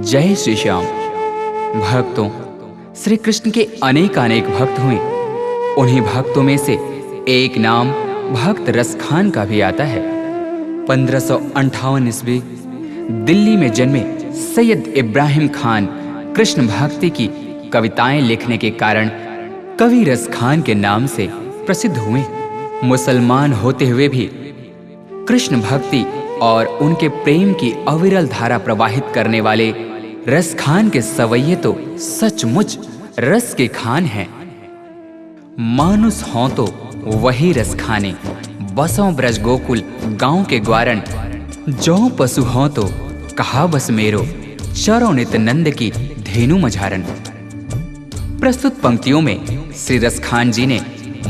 जय श्री श्याम। भक्तों, श्री कृष्ण के अनेक भक्त हुए। उन्हीं भक्तों में से एक नाम भक्त रसखान का भी आता है। 1558 ईस्वी दिल्ली में जन्मे सैयद इब्राहिम खान कृष्ण भक्ति की कविताएं लिखने के कारण कवि रसखान के नाम से प्रसिद्ध हुए। मुसलमान होते हुए भी कृष्ण भक्ति और उनके प्रेम की अविरल धारा प्रवाहित करने वाले रसखान के सवैये तो सचमुच रस के खान हैं। मानुस हों तो वही रस खाने, बसों ब्रज गोकुल गांव के ग्वारण। जौ पशु हों तो कहा बस मेरो, चरो नित नंद की धेनु मझारन। प्रस्तुत पंक्तियों में श्री रसखान जी ने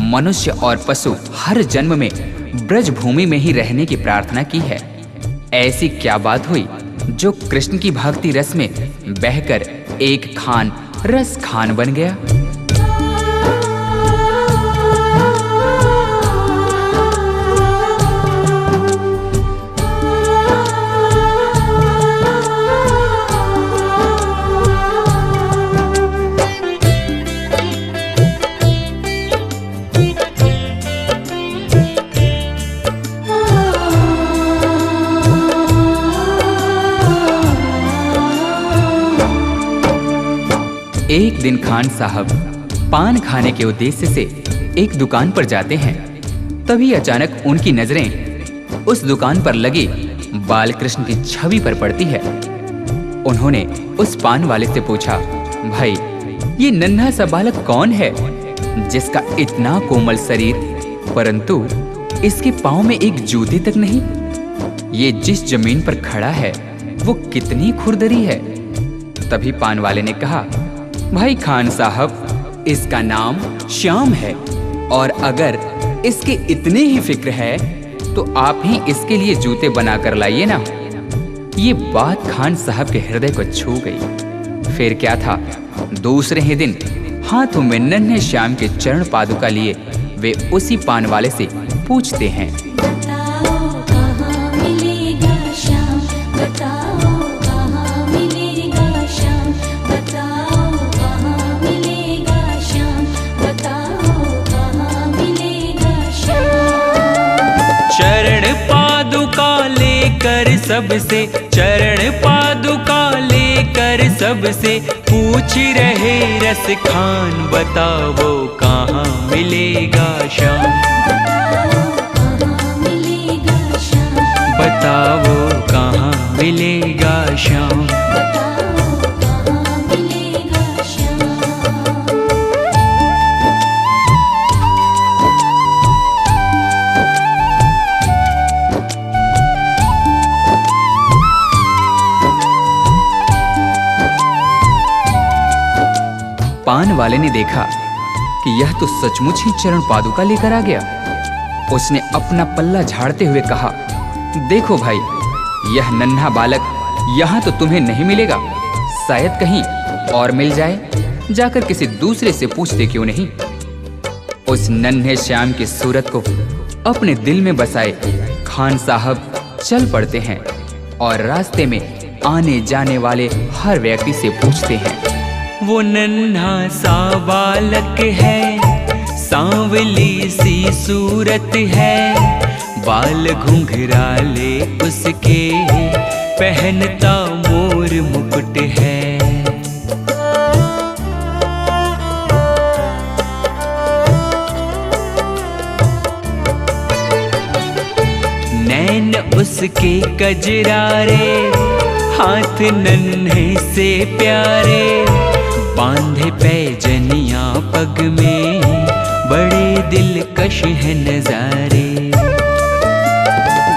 मनुष्य और पशु हर जन्म में ब्रज भूमि में ही रहने की प्रार्थना की है। ऐसी क्या बात हुई जो कृष्ण की भक्ति रस में बहकर एक खान रस खान बन गया। एक दिन खान साहब पान खाने के उद्देश्य से एक दुकान पर जाते हैं। तभी अचानक उनकी नजरें उस दुकान पर लगी बाल कृष्ण की छवि पर पड़ती है। उन्होंने उस पान वाले से पूछा, भाई ये नन्हा सा बालक कौन है जिसका इतना कोमल शरीर परंतु इसके पांव में एक जूते तक नहीं? ये जिस जमीन पर खड़ा है वो कितनी खुरदरी है। तभी पान वाले ने कहा, भाई खान साहब इसका नाम श्याम है और अगर इसके इतने ही फिक्र है तो आप ही इसके लिए जूते बना कर लाइए ना। ये बात खान साहब के हृदय को छू गई। फिर क्या था, दूसरे ही दिन हाथों में नन्हे श्याम के चरण पादुका लिए वे उसी पान वाले से पूछते हैं, चरण पादुका लेकर सबसे, चरण पादुका लेकर सबसे पूछ रहे रस खान, बताओ कहाँ मिलेगा श्याम, बताओ कहाँ मिलेगा श्याम। पान वाले ने देखा कि यह तो सचमुच ही चरण पादुका लेकर आ गया। उसने अपना पल्ला झाड़ते हुए कहा, देखो भाई यह नन्हा बालक यहाँ तो तुम्हें नहीं मिलेगा, शायद कहीं और मिल जाए। जाकर किसी दूसरे से पूछते क्यों नहीं। उस नन्हे श्याम की सूरत को अपने दिल में बसाए खान साहब चल पड़ते हैं और रास्ते में आने जाने वाले हर व्यक्ति से पूछते हैं, वो नन्हा सा बालक है, सांवली सी सूरत है, बाल घुंघराले उसके, पहनता मोर मुकुट है। नैन उसके कजरारे, हाथ नन्हे से प्यारे, बांधे पैजनिया पग में, बड़े दिलकश है नजारे।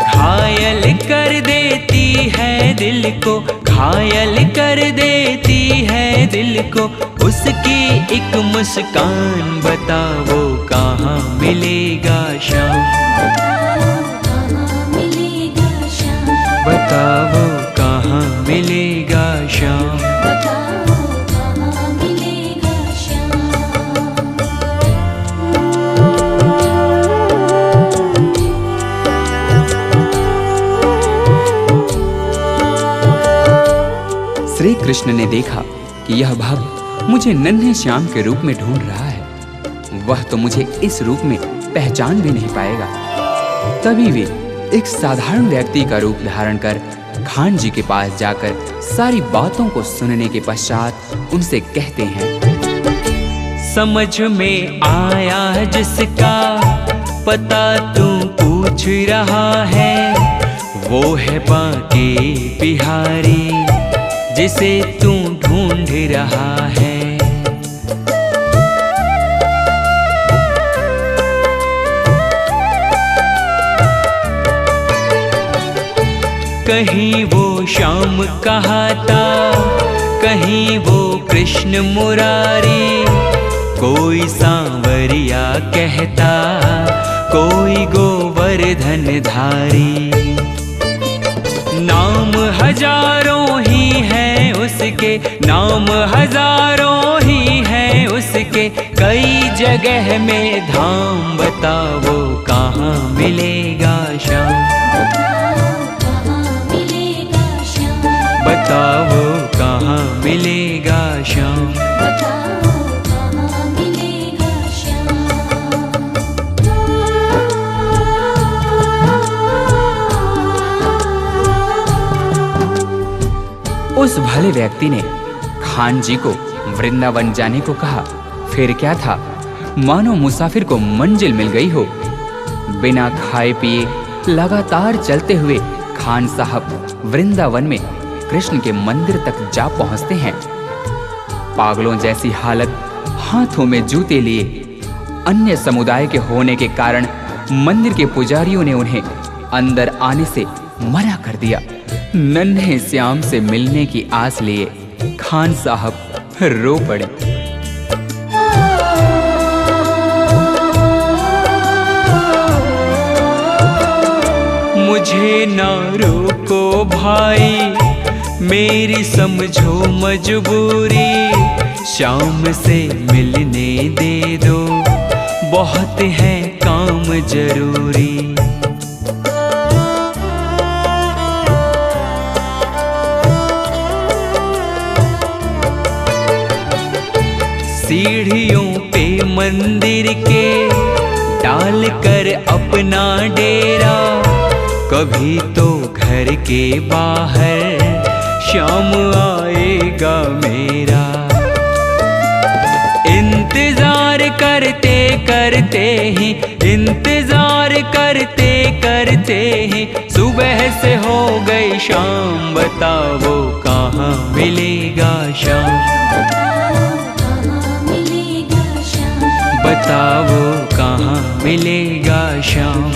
घायल कर देती है दिल को, घायल कर देती है दिल को, उसकी एक मुस्कान, बताओ कहाँ मिलेगा श्याम, बताओ कहाँ मिलेगा श्याम। कृष्ण ने देखा कि यह भक्त मुझे नन्हे श्याम के रूप में ढूंढ रहा है, वह तो मुझे इस रूप में पहचान भी नहीं पाएगा। तभी वे एक साधारण व्यक्ति का रूप धारण कर खान जी के पास जाकर सारी बातों को सुनने के पश्चात उनसे कहते हैं, समझ में आया जिसका पता तू पूछ रहा है, वो है बांके बिहारी जिसे तू ढूंढ रहा है। कहीं वो श्याम कहाता, कहीं वो कृष्ण मुरारी, कोई सांवरिया कहता, कोई गोवर्धन धारी। नाम हजारों ही हैं उसके, नाम हजारों ही हैं उसके, कई जगह में धाम। बताओ कहाँ मिलेगा श्याम, बताओ कहाँ मिलेगा श्याम। उस भले व्यक्ति ने खान जी को वृंदावन जाने को कहा। फिर क्या था, मानो मुसाफिर को मंजिल मिल गई हो। बिना खाए पिए लगातार चलते हुए खान साहब वृंदावन में कृष्ण के मंदिर तक जा पहुंचते हैं। पागलों जैसी हालत, हाथों में जूते लिए। अन्य समुदाय के होने के कारण मंदिर के पुजारियों ने उन्हें अंदर आने से मना कर दिया। नन्हे श्याम से मिलने की आस लिए खान साहब रो पड़े। मुझे ना रोको भाई, मेरी समझो मजबूरी, श्याम से मिलने दे दो, बहुत है काम जरूरी। सीढ़ियों पे मंदिर के डाल कर अपना डेरा, कभी तो घर के बाहर श्याम आएगा मेरा। इंतजार करते करते ही, इंतजार करते करते ही सुबह से हो गई शाम। बताओ कहाँ मिलेगा श्याम, बताओ कहाँ मिलेगा श्याम।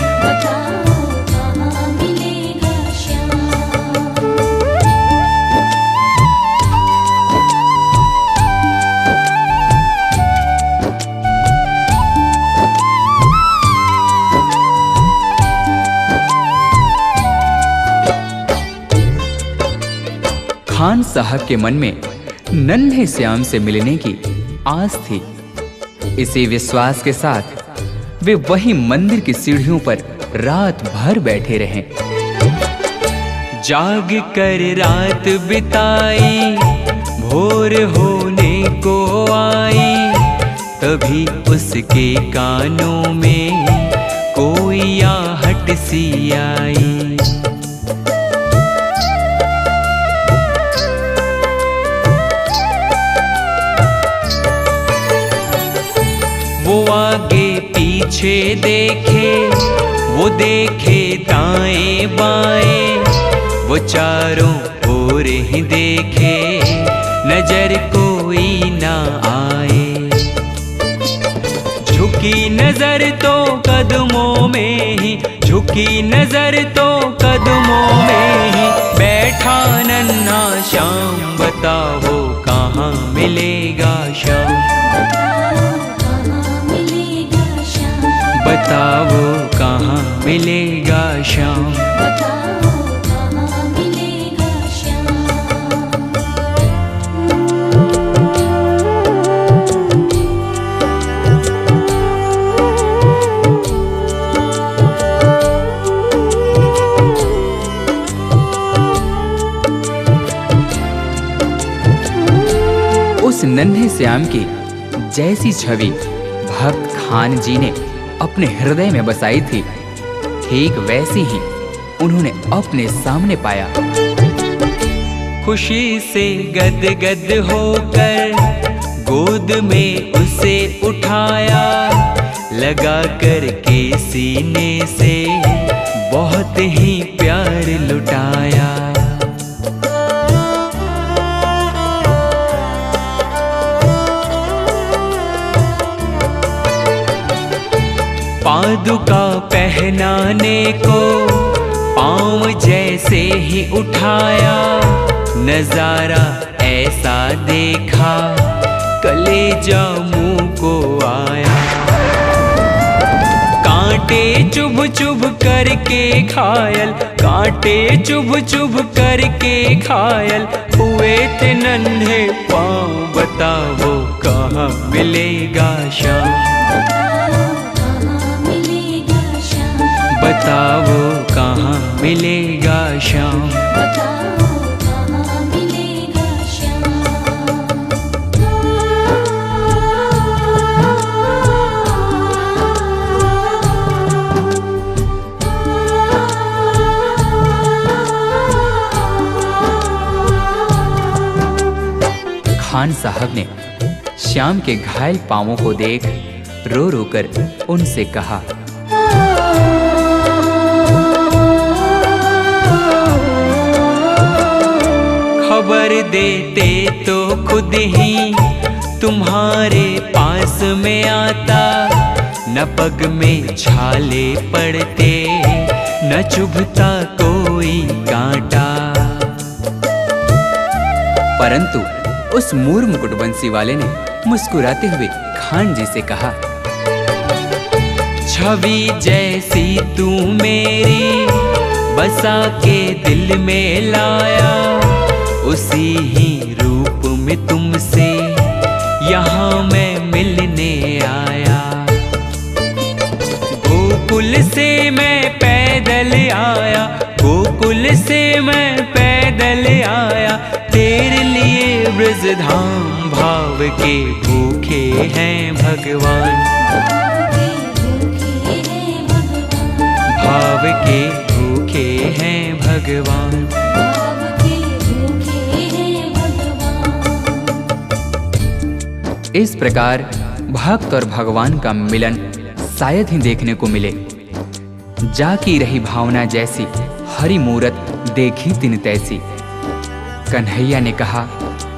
खान साहब के मन में नन्हे श्याम से मिलने की आस थी। इसी विश्वास के साथ वे वही मंदिर की सीढ़ियों पर रात भर बैठे रहे। जाग कर रात बिताई, भोर होने को आई, तभी उसके कानों में कोई आहट सी आई। वो आगे पीछे देखे, वो देखे दाएं बाएं, वो चारों ओर ही देखे, नजर कोई ना आए। झुकी नजर तो कदमों में ही, झुकी नजर तो कदमों में ही बैठा नन्हा श्याम। बताओ कहाँ मिलेगा श्याम, बताओ कहाँ मिलेगा श्याम। उस नन्हे श्याम की जैसी छवि भक्त खान जी ने अपने हृदय में बसाई थी, ठीक वैसी ही उन्होंने अपने सामने पाया। खुशी से गदगद होकर गोद में उसे उठाया, लगा कर के सीने से बहुत ही प्यार लुटाया। पादुका पहनाने को पाँव जैसे ही उठाया, नजारा ऐसा देखा कलेजा मुंह को आया। कांटे चुभ चुभ करके घायल, कांटे चुभ चुभ करके घायल हुए थे नन्हे पाँव। बताओ कहाँ मिलेगा श्याम, बताओ कहाँ मिलेगा श्याम। खान साहब ने श्याम के घायल पांवों को देख रो रो कर उनसे कहा, खबर देते तो खुद ही तुम्हारे पास में आता, न पग में छाले पड़ते न चुभता कोई कांटा। परंतु उस मूर मुकुटवंशी वाले ने मुस्कुराते हुए खान जी से कहा, छवि जैसी तू मेरी बसा के दिल में लाया, उसी ही रूप में तुमसे यहाँ मैं मिलने आया। गोकुल से मैं पैदल आया, गोकुल से मैं पैदल आया, तेरे लिए ब्रजधाम भाव के भूखे हैं भगवान, भाव के भूखे हैं भगवान। इस प्रकार भक्त और भगवान का मिलन शायद ही देखने को मिले। जाकी रही भावना जैसी हरि मूरत देखी तिन तैसी। कन्हैया ने कहा,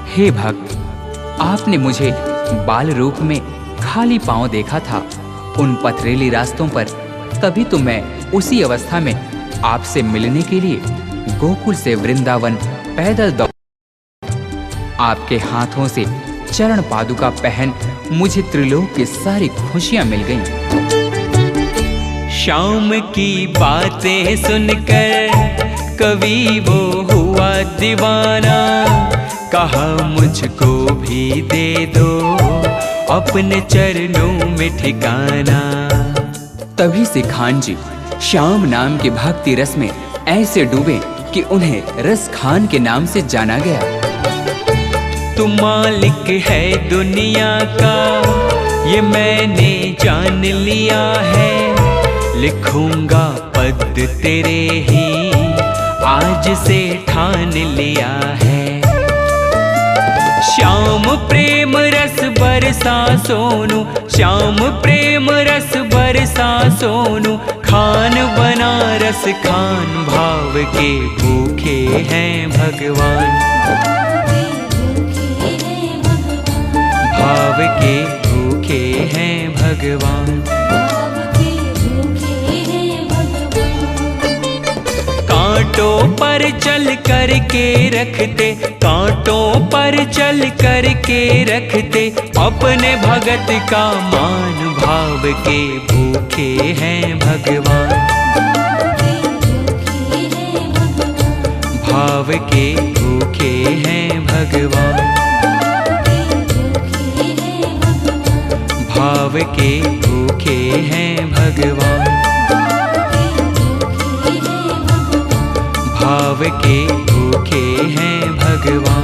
हे भक्त, आपने मुझे बाल रूप में खाली पांव देखा था उन पथरीली रास्तों पर, तभी तो मैं उसी अवस्था में आपसे मिलने के लिए गोकुल से वृंदावन पैदल दौड़। आपके हाथों से चरण पादुका पहन मुझे त्रिलोक की सारी खुशियां मिल गईं। श्याम की बातें सुनकर कवि वो हुआ दीवाना, कहा मुझको भी दे दो अपने चरणों में ठिकाना। तभी से खान जी श्याम नाम के भक्ति रस में ऐसे डूबे कि उन्हें रस खान के नाम से जाना गया। तू मालिक है दुनिया का ये मैंने जान लिया है, लिखूंगा पद तेरे ही आज से ठान लिया है। श्याम प्रेम रस बरसा सोनू, श्याम प्रेम रस बरसा सोनू, खान बनारस खान भाव के भूखे हैं भगवान, भाव के भूखे हैं भगवान। कांटों पर चल कर के रखते, कांटों पर चल कर के रखते, अपने भगत का मान भाव के भूखे हैं भगवान, भाव के भूखे हैं भगवान, भाव के भूखे हैं भगवान, भाव के भूखे हैं भगवान।